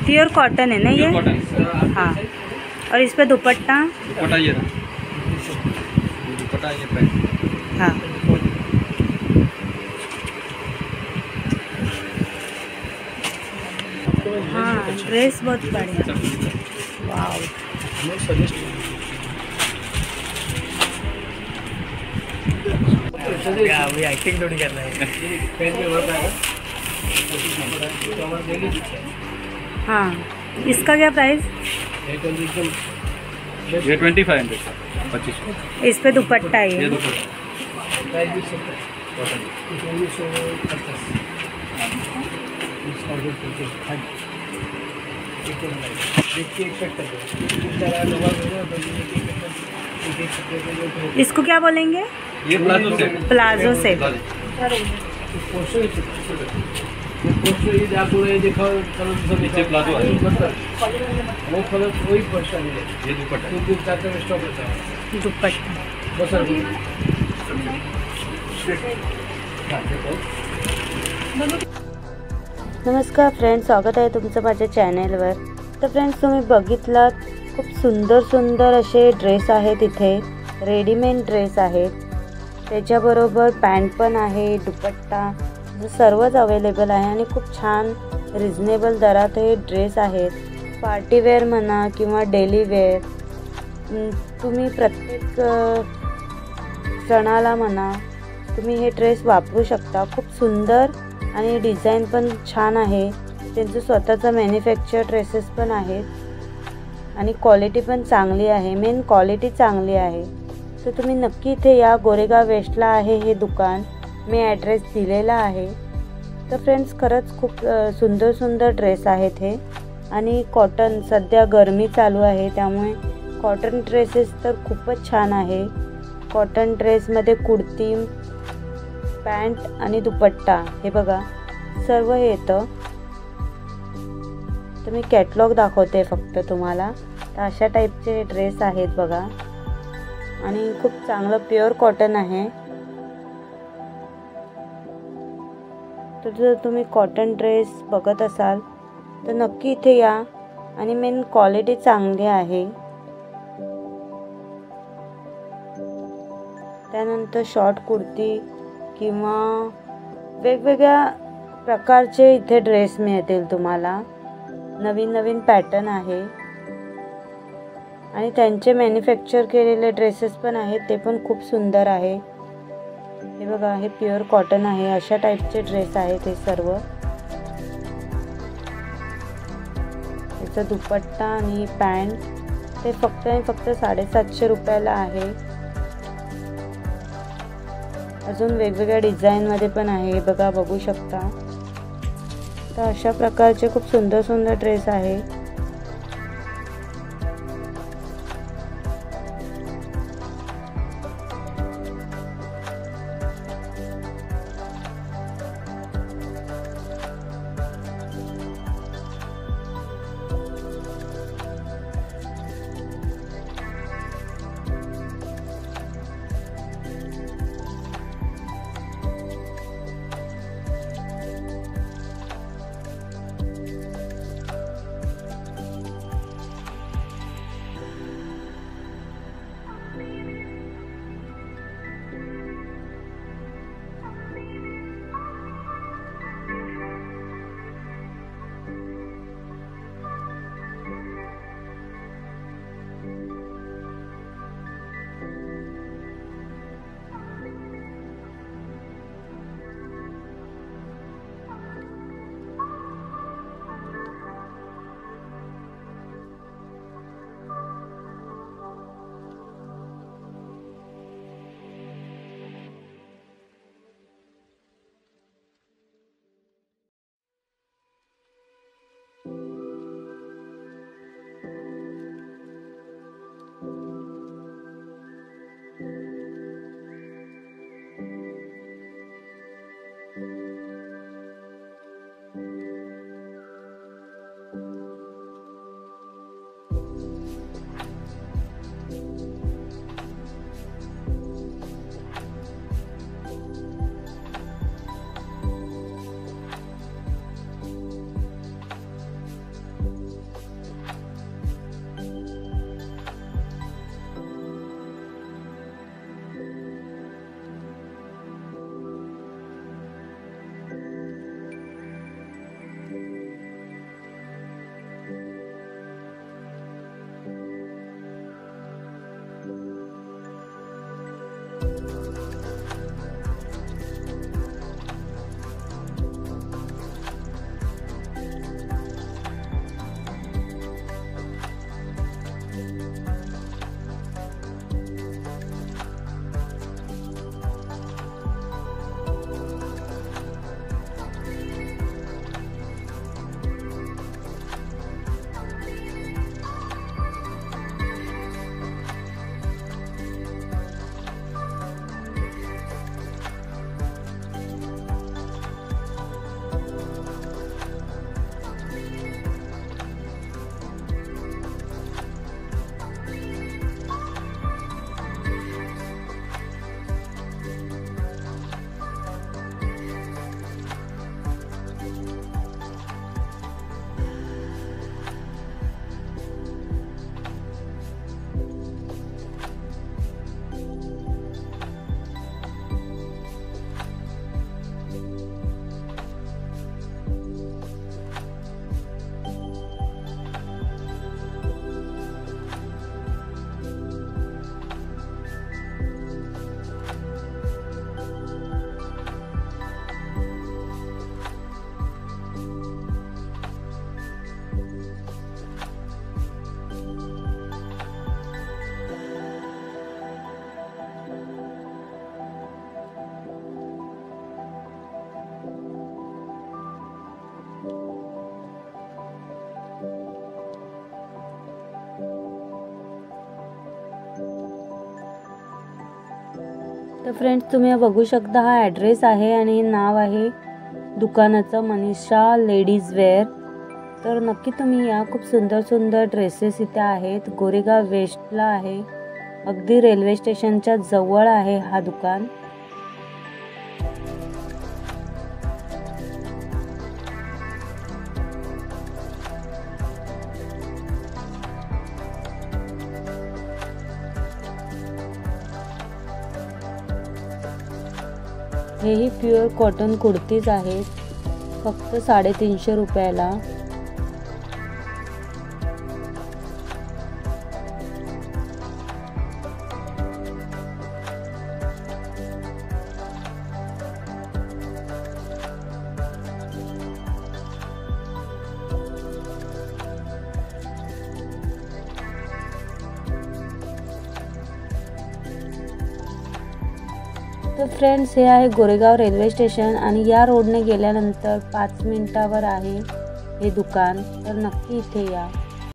Pure cotton है ना ये? कॉटन। हाँ। और इस पे दुपट्टा? दुपट्टा ये रहा, दुपट्टा ये पैंट। हाँ। हाँ, ड्रेस बहुत बढ़िया। वाव। अभी एक्टिंग थोड़ी करना है। हाँ, इसका क्या प्राइस? ये 2500 का 2500। इस पे दुपट्टा है ये ये। दुपट्टा इसको क्या बोलेंगे? ये प्लाजो सेट। Palazzo set. नीचे प्लाजो है। वो कलर वही पर्सन है। ये दुपट्टा। दुपट्टा। नमस्कार फ्रेंड्स, स्वागत आहे तुमचं माझ्या चॅनेलवर। तर फ्रेंड्स, तुम्ही बघितलात खूप सुंदर सुंदर असे ड्रेस आहेत इथे, रेडीमेड ड्रेस आहेत, त्याच्याबरोबर पॅन्ट पण आहे, दुपट्टा सर्वच अवेलेबल आहे आणि खूप छान रिजनेबल दरात हे ड्रेस आहेत। पार्टीवेअर म्हणा किंवा डेली वेअर, तुम्ही प्रत्येक सणाला म्हणा तुम्ही हे ड्रेस वापरू शकता। खूप सुंदर आणि डिझाईन पण छान आहे, त्यांचं स्वतःचं मॅन्युफॅक्चर ड्रेसेस पण आहेत आणि क्वालिटी पण चांगली आहे, मेन क्वालिटी चांगली आहे। तर तुम्ही नक्की इथे या, गोरेगाव वेस्टला आहे हे दुकान, मी ॲड्रेस दिलेला आहे। तर फ्रेंड्स, खरंच खूप सुंदर सुंदर ड्रेस आहेत हे आणि कॉटन, सध्या गरमी चालू आहे त्यामुळे कॉटन ड्रेसेस तर खूपच छान आहे। कॉटन ड्रेसमध्ये कुर्ती, पॅन्ट आणि दुपट्टा हे बघा सर्व हे येतं। तर मी कॅटलॉग दाखवते फक्त तुम्हाला। तर अशा टाईपचे ड्रेस आहेत बघा आणि खूप चांगलं प्युअर कॉटन आहे। तर जर तुम्ही कॉटन ड्रेस बघत असाल तर नक्की इथे या आणि मेन क्वालिटी चांगली आहे। त्यानंतर शॉर्ट कुर्ती किंवा वेगवेगळ्या प्रकारचे इथे ड्रेस मिळतील तुम्हाला, नवीन नवीन पॅटर्न आहे आणि त्यांचे मॅन्युफॅक्चर केलेले ड्रेसेस पण आहेत, ते पण खूप सुंदर आहे। हे बघा, हे प्युअर कॉटन आहे, अशा टाईपचे ड्रेस आहेत हे सर्व। याचा दुपट्टा आणि पॅन्ट ते फक्त 750 रुपयाला आहे। अजून वेगवेगळ्या डिझाईनमध्ये पण आहे बघा, बघू शकता। तर अशा प्रकारचे खूप सुंदर सुंदर ड्रेस आहे। तर फ्रेंड्स तुम्ही बघू शकता हा ॲड्रेस आहे आणि नाव आहे दुकानाचं मनीषा लेडीज वेअर. तर नक्की तुम्ही या. खूप सुंदर सुंदर ड्रेसेस इथे आहेत. गोरेगाव वेस्टला आहे, अगदी रेल्वे स्टेशनच्या जवळ आहे हा दुकान. हेही प्युअर कॉटन कुर्तीज आहेत, फक्त 350 रुपयाला. तर फ्रेंड्स हे आहे गोरेगाव रेल्वे स्टेशन आणि या रोडने गेल्यानंतर 5 मिनिटावर आहे हे दुकान. तर नक्की इथे या.